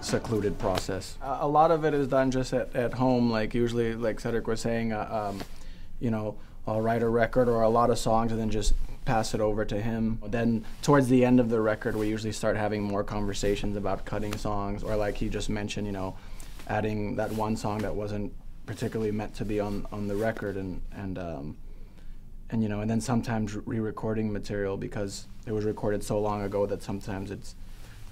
secluded process. A lot of it is done just at home, like usually, like Cedric was saying, you know, I'll write a record or a lot of songs and then just pass it over to him. Then towards the end of the record, we usually start having more conversations about cutting songs, or like he just mentioned, you know, adding that one song that wasn't particularly meant to be on the record, and you know, and then sometimes re-recording material because it was recorded so long ago that sometimes it's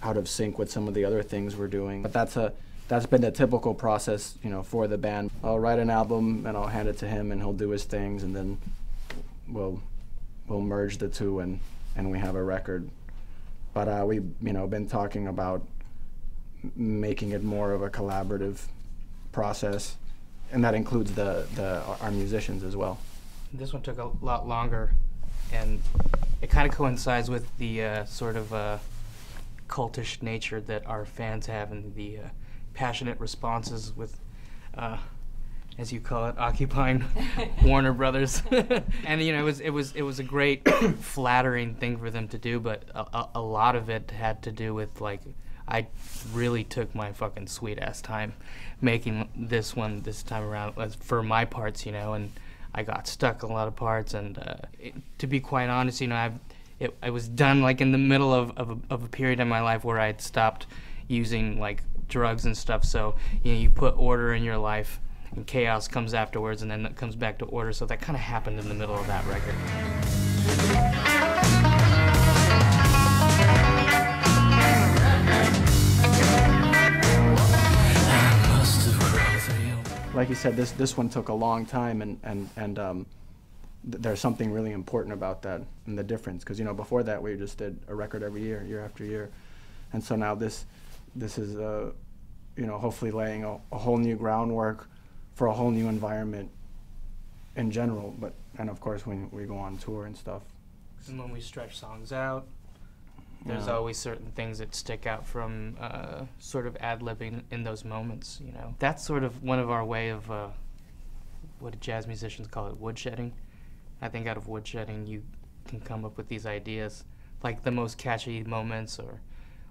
out of sync with some of the other things we're doing. But that's been the typical process, you know, for the band. I'll write an album and I'll hand it to him and he'll do his things, and then we'll merge the two and we have a record. But we've, you know, been talking about making it more of a collaborative process, and that includes our musicians as well. This one took a lot longer, and it kind of coincides with the sort of cultish nature that our fans have, and the passionate responses with, as you call it, occupying Warner Brothers. And you know, it was a great, flattering thing for them to do, but a lot of it had to do with, like, I really took my fucking sweet ass time making this one this time around, for my parts, you know, and I got stuck in a lot of parts, and to be quite honest, you know, I was done like in the middle of a period in my life where I had stopped using like drugs and stuff. So you know, you put order in your life, and chaos comes afterwards, and then it comes back to order. So that kind of happened in the middle of that record. Like you said, this one took a long time, and there's something really important about that and the difference, because you know, before that we just did a record every year, year after year, and so now this is you know, hopefully laying a whole new groundwork for a whole new environment in general, but and of course when we go on tour and stuff. And when we stretch songs out, there's always certain things that stick out from sort of ad-libbing in those moments, you know. That's sort of one of our way of, what do jazz musicians call it, woodshedding? I think out of woodshedding you can come up with these ideas, like the most catchy moments or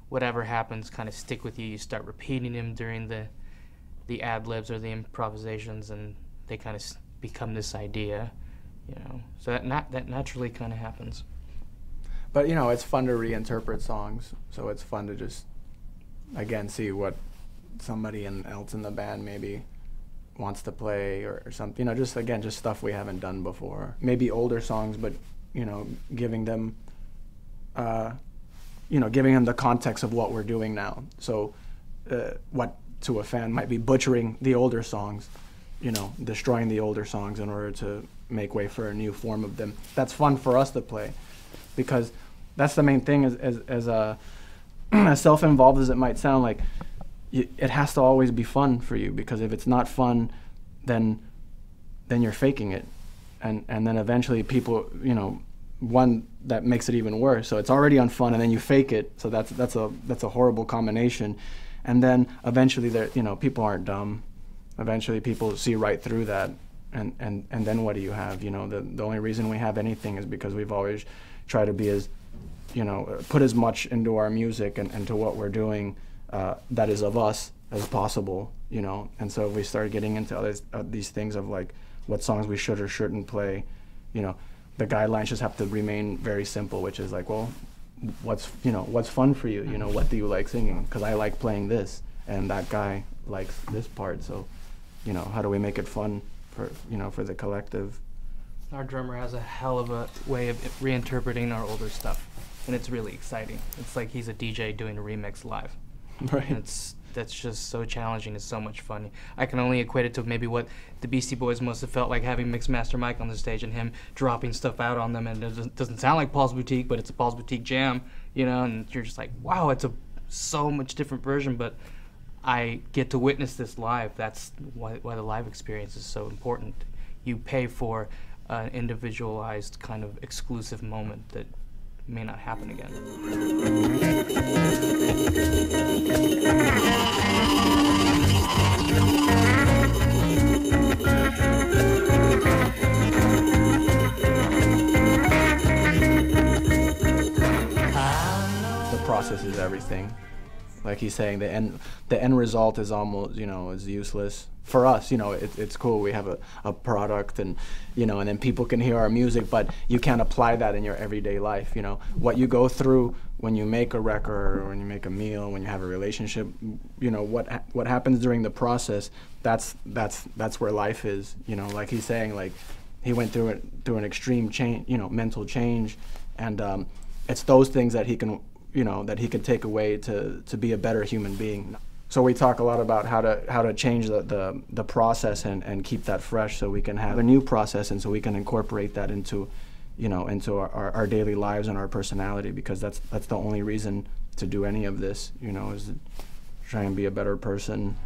whatever happens kind of stick with you. You start repeating them during the ad-libs or the improvisations, and they kind of become this idea, you know. So that naturally kind of happens. But you know, it's fun to reinterpret songs, so it's fun to just, again, see what somebody else in the band maybe wants to play or something. You know, just again, just stuff we haven't done before. Maybe older songs, but you know, giving them, you know, giving them the context of what we're doing now. So, what to a fan might be butchering the older songs, you know, destroying the older songs in order to make way for a new form of them. That's fun for us to play, because that's the main thing. As self-involved as it might sound, like it has to always be fun for you, because if it's not fun, then you're faking it, and then eventually people, you know, one that makes it even worse. So it's already unfun, and then you fake it. So that's a horrible combination, and then eventually you know, people aren't dumb. Eventually people see right through that, and then what do you have? You know, the only reason we have anything is because we've always tried to be as, you know, put as much into our music and to what we're doing that is of us as possible, you know. And so if we start getting into these things of like what songs we should or shouldn't play, you know, the guidelines just have to remain very simple, which is like, well, what's fun for you? You know, what do you like singing? Because I like playing this, and that guy likes this part. So, you know, how do we make it fun for, you know, for the collective? Our drummer has a hell of a way of reinterpreting our older stuff, and it's really exciting. It's like he's a DJ doing a remix live. Right. And that's just so challenging. It's so much fun. I can only equate it to maybe what the Beastie Boys must have felt like having Mixmaster Mike on the stage and him dropping stuff out on them, and it doesn't sound like Paul's Boutique, but it's a Paul's Boutique jam, you know, and you're just like, wow, it's a so much different version, but I get to witness this live. That's why the live experience is so important. You pay for an individualized kind of exclusive moment that may not happen again. The process is everything. like he's saying, the end result is almost, you know, is useless. For us, you know, it's cool. We have a product, and, you know, and then people can hear our music, but you can't apply that in your everyday life. You know, what you go through when you make a record, or when you make a meal, when you have a relationship, you know, what happens during the process, that's where life is. You know, like he's saying, like he went through an extreme change, you know, mental change, and it's those things that he can, you know, that he can take away to be a better human being. So we talk a lot about how to change the process and keep that fresh, so we can have a new process, and so we can incorporate that into, you know, into our daily lives and our personality, because that's the only reason to do any of this, you know, is to try and be a better person.